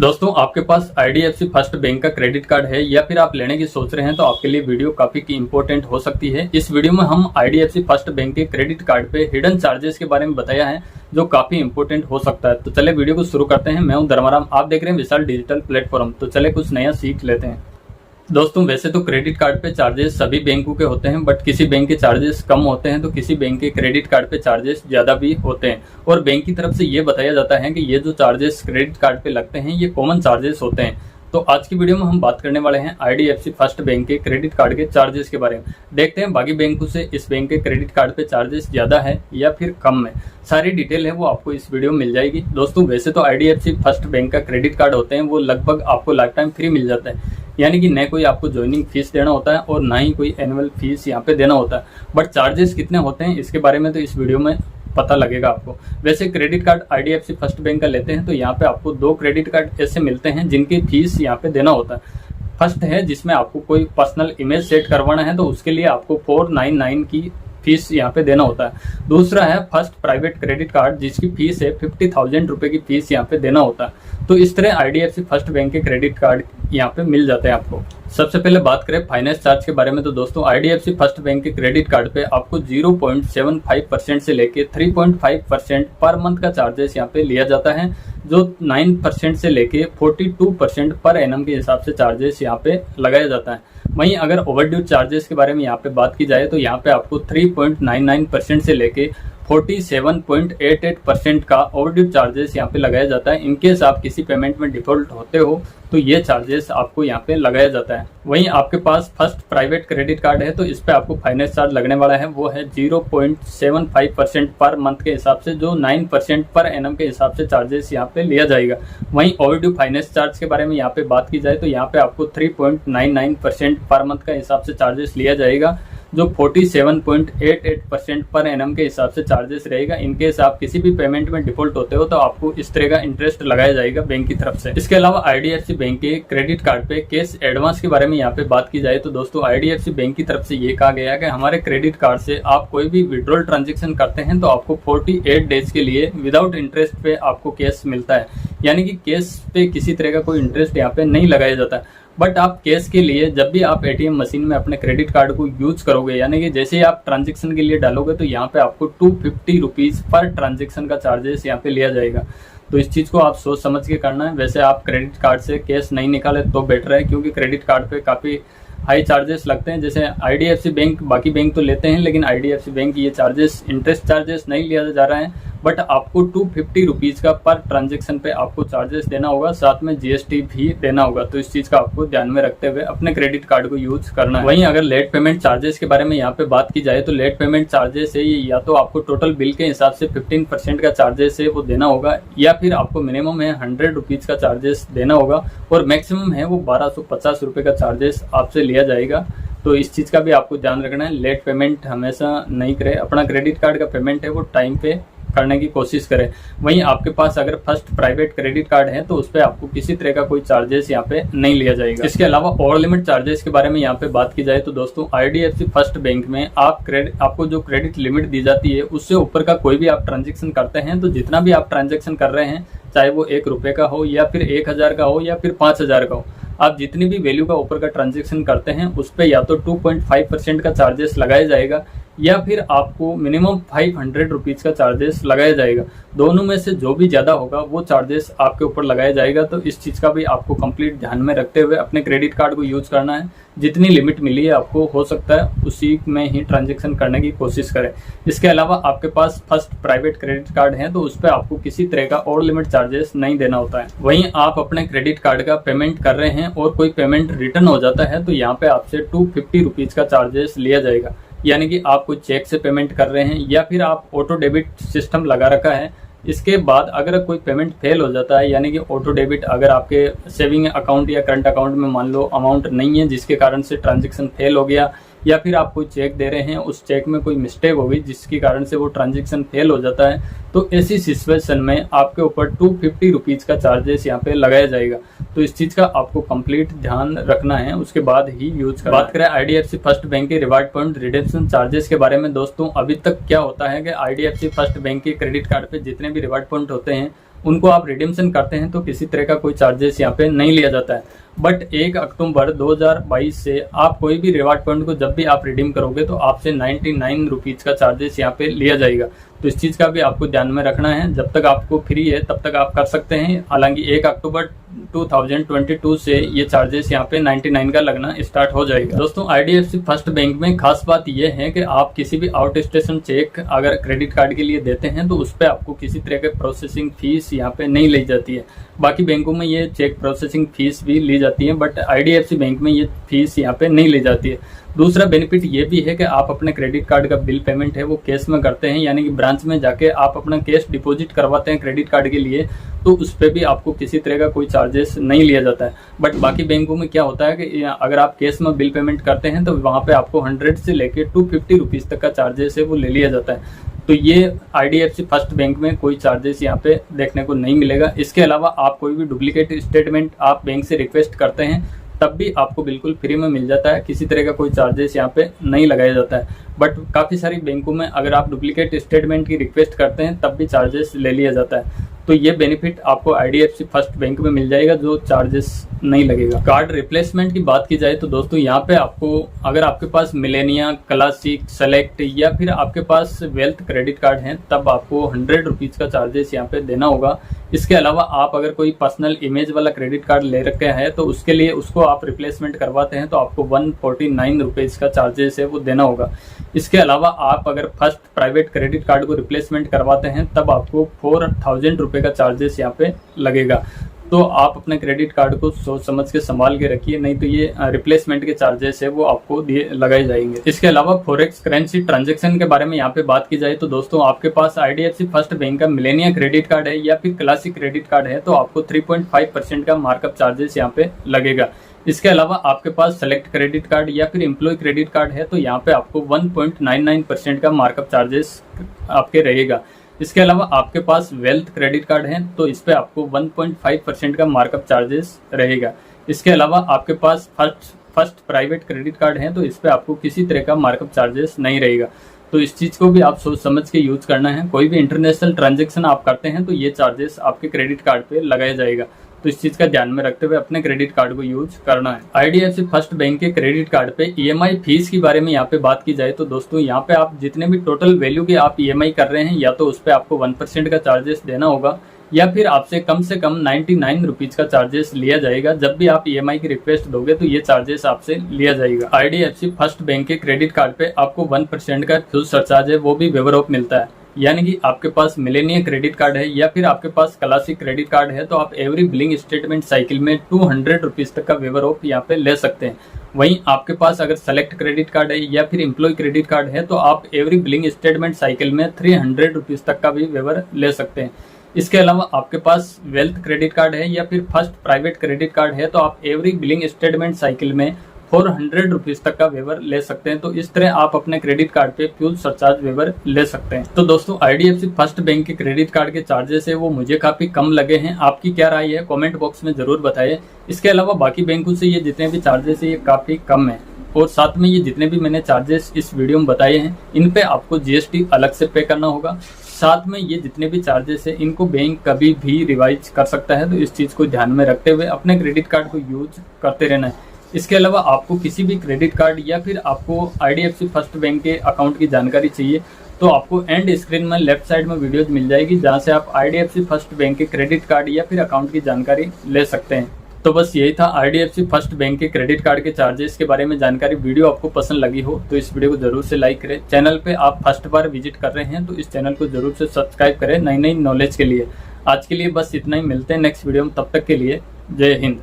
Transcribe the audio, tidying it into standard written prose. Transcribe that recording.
दोस्तों आपके पास IDFC first bank का क्रेडिट कार्ड है या फिर आप लेने की सोच रहे हैं तो आपके लिए वीडियो काफी इंपॉर्टेंट हो सकती है। इस वीडियो में हम आईडीएफसी फर्स्ट बैंक के क्रेडिट कार्ड पे हिडन चार्जेस के बारे में बताया है जो काफी इंपॉर्टेंट हो सकता है। तो चले वीडियो को शुरू करते हैं। मैं हूं धर्माराम, आप देख रहे हैं विशाल डिजिटल प्लेटफॉर्म। तो चले कुछ नया सीख लेते हैं। दोस्तों वैसे तो क्रेडिट कार्ड पे चार्जेस सभी बैंकों के होते हैं, बट किसी बैंक के चार्जेस कम होते हैं तो किसी बैंक के क्रेडिट कार्ड पे चार्जेस ज्यादा भी होते हैं। और बैंक की तरफ से ये बताया जाता है कि ये जो चार्जेस क्रेडिट कार्ड पे लगते हैं ये कॉमन चार्जेस होते हैं। तो आज की वीडियो में हम बात करने वाले हैं आईडीएफसी फर्स्ट बैंक के क्रेडिट कार्ड के चार्जेस के बारे में। देखते हैं बाकी बैंकों से इस बैंक के क्रेडिट कार्ड पे चार्जेस ज्यादा है या फिर कम है। सारी डिटेल है वो आपको इस वीडियो में मिल जाएगी। दोस्तों वैसे तो आईडीएफसी फर्स्ट बैंक का क्रेडिट कार्ड होते हैं वो लगभग आपको लाइफ टाइम फ्री मिल जाता है, यानी कि न कोई आपको ज्वाइनिंग फीस देना होता है और ना ही कोई एनुअल फीस यहाँ पे देना होता है। बट चार्जेस कितने होते हैं इसके बारे में तो इस वीडियो में पता लगेगा आपको। वैसे credit card IDFC first bank का लेते हैं तो यहाँ पे आपको 2 क्रेडिट कार्ड ऐसे मिलते हैं जिनकी फीस यहाँ पे देना होता है। फर्स्ट है जिसमें आपको कोई पर्सनल इमेज सेट करवाना है तो उसके लिए आपको 499 की फीस यहाँ पे देना होता है। दूसरा है फर्स्ट प्राइवेट क्रेडिट कार्ड जिसकी फीस है 50,000 रुपए की फीस यहाँ पे देना होता है। तो इस तरह आईडीएफसी फर्स्ट बैंक के क्रेडिट कार्ड यहाँ पे मिल जाते हैं आपको। सबसे पहले बात करें फाइनेंस चार्ज के बारे में तो दोस्तों आईडीएफसी फर्स्ट बैंक के क्रेडिट कार्ड पे आपको 0.75% से लेके 3.5% पर मंथ का चार्जेस यहाँ पे लिया जाता है, जो 9% से लेके 42% पर एनम के हिसाब से चार्जेस यहाँ पे लगाया जाता है। वहीं अगर ओवरड्यू चार्जेस के बारे में यहाँ पे बात की जाए तो यहाँ पे आपको 3.99% से लेके 47.88% का ओवरड्यू चार्जेस यहाँ पे लगाया जाता है। इनकेस आप किसी पेमेंट में डिफॉल्ट होते हो तो ये चार्जेस आपको यहाँ पे लगाया जाता है। वहीं आपके पास फर्स्ट प्राइवेट क्रेडिट कार्ड है तो इस पे आपको फाइनेंस चार्ज लगने वाला है वो है 0.75% पर मंथ के हिसाब से, जो 9% पर एनम के हिसाब से चार्जेस यहाँ पे लिया जाएगा। वहीं ओवरड्यू फाइनेंस चार्ज के बारे में यहाँ पे बात की जाए तो यहाँ पे आपको 3.99% पर मंथ का हिसाब से चार्जेस लिया जाएगा, जो 47.88% पर एनम के हिसाब से चार्जेस रहेगा। इनकेस आप किसी भी पेमेंट में डिफॉल्ट होते हो तो आपको इस तरह का इंटरेस्ट लगाया जाएगा बैंक की तरफ से। इसके अलावा आईडीएफसी बैंक के क्रेडिट कार्ड पे कैश एडवांस के बारे में यहाँ पे बात की जाए तो दोस्तों आईडीएफसी बैंक की तरफ से ये कहा गया है कि हमारे क्रेडिट कार्ड से आप कोई भी विड्रॉल ट्रांजेक्शन करते हैं तो आपको 48 डेज के लिए विदाउट इंटरेस्ट पे आपको कैश मिलता है, यानी कि कैश पे किसी तरह का कोई इंटरेस्ट यहाँ पे नहीं लगाया जाता। बट आप कैश के लिए जब भी आप एटीएम मशीन में अपने क्रेडिट कार्ड को यूज करोगे, यानी कि जैसे ही आप ट्रांजेक्शन के लिए डालोगे तो यहाँ पे आपको 250 रुपीज पर ट्रांजेक्शन का चार्जेस यहाँ पे लिया जाएगा। तो इस चीज को आप सोच समझ के करना है। वैसे आप क्रेडिट कार्ड से कैश नहीं निकाले तो बेटर है, क्योंकि क्रेडिट कार्ड पे काफी हाई चार्जेस लगते हैं। जैसे आईडीएफसी बैंक, बाकी बैंक तो लेते हैं लेकिन आईडीएफसी बैंक ये चार्जेस, इंटरेस्ट चार्जेस नहीं लिया जा रहा है, बट आपको 250 रुपीज का पर ट्रांजेक्शन पे आपको चार्जेस देना होगा, साथ में जीएसटी भी देना होगा। तो इस चीज का आपको ध्यान में रखते हुए अपने क्रेडिट कार्ड को यूज करना है। वहीं अगर लेट पेमेंट चार्जेस के बारे में यहाँ पे बात की जाए तो लेट पेमेंट चार्जेस है या तो आपको टोटल बिल के हिसाब से 15% का चार्जेस है वो देना होगा, या फिर आपको मिनिमम है 100 रुपीज का चार्जेस देना होगा और मैक्सिमम है वो 1250 रुपए का चार्जेस आपसे लिया जाएगा। तो इस चीज का भी आपको ध्यान रखना है। लेट पेमेंट हमेशा नहीं करें, अपना क्रेडिट कार्ड का पेमेंट है वो टाइम पे करने की कोशिश करें। वहीं आपके पास अगर फर्स्ट प्राइवेट क्रेडिट कार्ड है तो उस पर आपको किसी तरह का कोई चार्जेस यहाँ पे नहीं लिया जाएगा। इसके अलावा ओवर लिमिट चार्जेस के बारे में यहाँ पे बात की जाए तो दोस्तों आईडीएफसी फर्स्ट बैंक में आपको जो क्रेडिट लिमिट दी जाती है उससे ऊपर का कोई भी आप ट्रांजेक्शन करते हैं तो जितना भी आप ट्रांजेक्शन कर रहे हैं, चाहे वो 1 रुपए का हो या फिर 1000 का हो या फिर 5000 का हो, आप जितनी भी वैल्यू का ऊपर का ट्रांजेक्शन करते हैं उस पे या तो 2.5% का चार्जेस लगाया जाएगा या फिर आपको मिनिमम 500 रुपीज का चार्जेस लगाया जाएगा। दोनों में से जो भी ज्यादा होगा वो चार्जेस आपके ऊपर लगाया जाएगा। तो इस चीज का भी आपको कंप्लीट ध्यान में रखते हुए अपने क्रेडिट कार्ड को यूज करना है। जितनी लिमिट मिली है आपको हो सकता है उसी में ही ट्रांजेक्शन करने की कोशिश करें। इसके अलावा आपके पास फर्स्ट प्राइवेट क्रेडिट कार्ड है तो उस पर आपको किसी तरह का और लिमिट चार्जेस नहीं देना होता है। वहीं आप अपने क्रेडिट कार्ड का पेमेंट कर रहे हैं और कोई पेमेंट रिटर्न हो जाता है तो यहाँ पे आपसे 250 रुपीज का चार्जेस लिया जाएगा, यानी कि आप कोई चेक से पेमेंट कर रहे हैं या फिर आप ऑटो डेबिट सिस्टम लगा रखा है। इसके बाद अगर कोई पेमेंट फेल हो जाता है, यानी कि ऑटो डेबिट अगर आपके सेविंग अकाउंट या करंट अकाउंट में मान लो अमाउंट नहीं है जिसके कारण से ट्रांजेक्शन फेल हो गया, या फिर आप कोई चेक दे रहे हैं उस चेक में कोई मिस्टेक हो गई जिसके कारण से वो ट्रांजेक्शन फेल हो जाता है, तो ऐसी सिचुएशन में आपके ऊपर 250 रुपीज का चार्जेस यहाँ पे लगाया जाएगा। तो इस चीज का आपको कंप्लीट ध्यान रखना है, उसके बाद ही यूज करना। बात करें आईडीएफसी फर्स्ट बैंक के रिवार्ड पॉइंट रिडेम्पशन चार्जेस के बारे में दोस्तों, अभी तक क्या होता है कि आईडीएफसी फर्स्ट बैंक के क्रेडिट कार्ड पे जितने भी रिवार्ड पॉइंट होते हैं उनको आप रिडीम्शन करते हैं तो किसी तरह का कोई चार्जेस यहाँ पे नहीं लिया जाता है। बट 1 अक्टूबर 2022 से आप कोई भी रिवार्ड पॉइंट को जब भी आप रिडीम करोगे तो आपसे 99 रुपीज़ का चार्जेस यहाँ पे लिया जाएगा। तो इस चीज़ का भी आपको ध्यान में रखना है। जब तक आपको फ्री है तब तक आप कर सकते हैं। हालांकि 1 अक्टूबर 2022 से ये चार्जेस यहाँ पे 99 का लगना स्टार्ट हो जाएगा। दोस्तों IDFC फर्स्ट बैंक में खास बात यह है कि आप किसी भी आउट स्टेशन चेक अगर क्रेडिट कार्ड के लिए देते हैं तो उस पर आपको किसी तरह के प्रोसेसिंग फीस यहाँ पे नहीं ली जाती है। बाकी बैंकों में ये चेक प्रोसेसिंग फीस भी ली जाती है, बट IDFC बैंक में ये फीस यहाँ पे नहीं ली जाती है। दूसरा बेनिफिट ये भी है कि आप अपने क्रेडिट कार्ड का बिल पेमेंट है वो कैश में करते हैं, यानी कि ब्रांच में जाके आप अपना कैश डिपॉजिट करवाते हैं क्रेडिट कार्ड के लिए, तो उस पर भी आपको किसी तरह का कोई चार्जेस नहीं लिया जाता है। बट बाकी बैंकों में क्या होता है कि अगर आप कैश में बिल पेमेंट करते हैं तो वहाँ पे आपको 100 से लेके 250 रुपीज़ तक का चार्जेस है वो ले लिया जाता है। तो ये IDFC फर्स्ट बैंक में कोई चार्जेस यहाँ पे देखने को नहीं मिलेगा। इसके अलावा आप कोई भी डुप्लीकेट स्टेटमेंट आप बैंक से रिक्वेस्ट करते हैं तब भी आपको बिल्कुल फ्री में मिल जाता है, किसी तरह का कोई चार्जेस यहाँ पे नहीं लगाया जाता है। बट काफ़ी सारी बैंकों में अगर आप डुप्लीकेट स्टेटमेंट की रिक्वेस्ट करते हैं तब भी चार्जेस ले लिया जाता है। तो ये बेनिफिट आपको IDFC फर्स्ट बैंक में मिल जाएगा, जो चार्जेस नहीं लगेगा। कार्ड रिप्लेसमेंट की बात की जाए तो दोस्तों यहाँ पे आपको अगर आपके पास मिलेनिया, क्लासिक, सेलेक्ट या फिर आपके पास वेल्थ क्रेडिट कार्ड है तब आपको 100 रुपीज़ का चार्जेस यहाँ पे देना होगा। इसके अलावा आप अगर कोई पर्सनल इमेज वाला क्रेडिट कार्ड ले रखे हैं तो उसके लिए उसको आप रिप्लेसमेंट करवाते हैं तो आपको 149 रुपीज़ का चार्जेस है वो देना होगा। इसके अलावा आप अगर फर्स्ट प्राइवेट क्रेडिट कार्ड को रिप्लेसमेंट करवाते हैं तब आपको 4000 रुपये का चार्जेस यहाँ पे लगेगा। तो आप अपने क्रेडिट कार्ड को सोच समझ के संभाल के रखिए, नहीं तो ये रिप्लेसमेंट के चार्जेस है वो आपको लगाए जाएंगे। इसके अलावा फॉरेक्स करेंसी ट्रांजैक्शन के बारे में यहाँ पे बात की जाए तो दोस्तों आपके पास IDFC फर्स्ट बैंक का मिलेनिया क्रेडिट कार्ड है या फिर क्लासिक क्रेडिट कार्ड है तो आपको 3.5% का मार्कअप चार्जेस यहाँ पे लगेगा। इसके अलावा आपके पास सेलेक्ट क्रेडिट कार्ड या फिर एम्प्लॉय क्रेडिट कार्ड है तो यहाँ पे आपको 1.99% का मार्कअप चार्जेस आपके रहेगा। इसके अलावा आपके पास वेल्थ क्रेडिट कार्ड है तो इस पे आपको 1.5% का मार्कअप चार्जेस रहेगा। इसके अलावा आपके पास फर्स्ट प्राइवेट क्रेडिट कार्ड है तो इस पे आपको किसी तरह का मार्कअप चार्जेस नहीं रहेगा। तो इस चीज़ को भी आप सोच समझ के यूज करना है। कोई भी इंटरनेशनल ट्रांजैक्शन आप करते हैं तो ये चार्जेस आपके क्रेडिट कार्ड पे लगाया जाएगा। तो इस चीज़ का ध्यान में रखते हुए अपने क्रेडिट कार्ड को यूज करना है। IDFC फर्स्ट बैंक के क्रेडिट कार्ड पे EMI फीस के बारे में यहाँ पे बात की जाए तो दोस्तों यहाँ पे आप जितने भी टोटल वैल्यू के आप EMI कर रहे हैं या तो उस पर आपको 1% का चार्जेस देना होगा या फिर आपसे कम से कम 99 रुपीज़ का चार्जेस लिया जाएगा। जब भी आप EMI की रिक्वेस्ट दोगे तो ये चार्जेस आपसे लिया जाएगा। IDFC फर्स्ट बैंक के क्रेडिट कार्ड पे आपको 1% का फ्यूल सरचार्ज है वो भी वेवर ऑफ मिलता है। यानी कि आपके पास मिलेनिया क्रेडिट कार्ड है या फिर आपके पास क्लासिक क्रेडिट कार्ड है तो आप एवरी बिलिंग स्टेटमेंट साइकिल में 200 रुपीज़ तक का वेवर ऑफ यहाँ पे ले सकते हैं। वहीं आपके पास अगर सेलेक्ट क्रेडिट कार्ड है या फिर एम्प्लॉय क्रेडिट कार्ड है तो आप एवरी बिलिंग स्टेटमेंट साइकिल में 300 रुपीज़ तक का भी वेवर ले सकते हैं। इसके अलावा आपके पास वेल्थ क्रेडिट कार्ड है या फिर फर्स्ट प्राइवेट क्रेडिट कार्ड है तो आप एवरी बिलिंग स्टेटमेंट साइकिल में 400 रुपीज़ तक का वेवर ले सकते हैं। तो इस तरह आप अपने क्रेडिट कार्ड पे फ्यूल सरचार्ज वेवर ले सकते हैं। तो दोस्तों IDFC फर्स्ट बैंक के क्रेडिट कार्ड के चार्जेस है वो मुझे काफ़ी कम लगे हैं। आपकी क्या राय है कमेंट बॉक्स में ज़रूर बताइए। इसके अलावा बाकी बैंकों से ये जितने भी चार्जेस है ये काफ़ी कम है और साथ में ये जितने भी मैंने चार्जेस इस वीडियो में बताए हैं इन पे आपको GST अलग से पे करना होगा। साथ में ये जितने भी चार्जेस है इनको बैंक कभी भी रिवाइज कर सकता है। तो इस चीज़ को ध्यान में रखते हुए अपने क्रेडिट कार्ड को यूज करते रहना है। इसके अलावा आपको किसी भी क्रेडिट कार्ड या फिर आपको IDFC फर्स्ट बैंक के अकाउंट की जानकारी चाहिए तो आपको एंड स्क्रीन में लेफ्ट साइड में वीडियोज मिल जाएगी जहां से आप IDFC फर्स्ट बैंक के क्रेडिट कार्ड या फिर अकाउंट की जानकारी ले सकते हैं। तो बस यही था IDFC फर्स्ट बैंक के क्रेडिट कार्ड के चार्जेस के बारे में जानकारी। वीडियो आपको पसंद लगी हो तो इस वीडियो को जरूर से लाइक करें। चैनल पे आप फर्स्ट बार विजिट कर रहे हैं तो इस चैनल को जरूर से सब्सक्राइब करें नई नई नॉलेज के लिए। आज के लिए बस इतना ही, मिलते हैं नेक्स्ट वीडियो में, तब तक के लिए जय हिंद।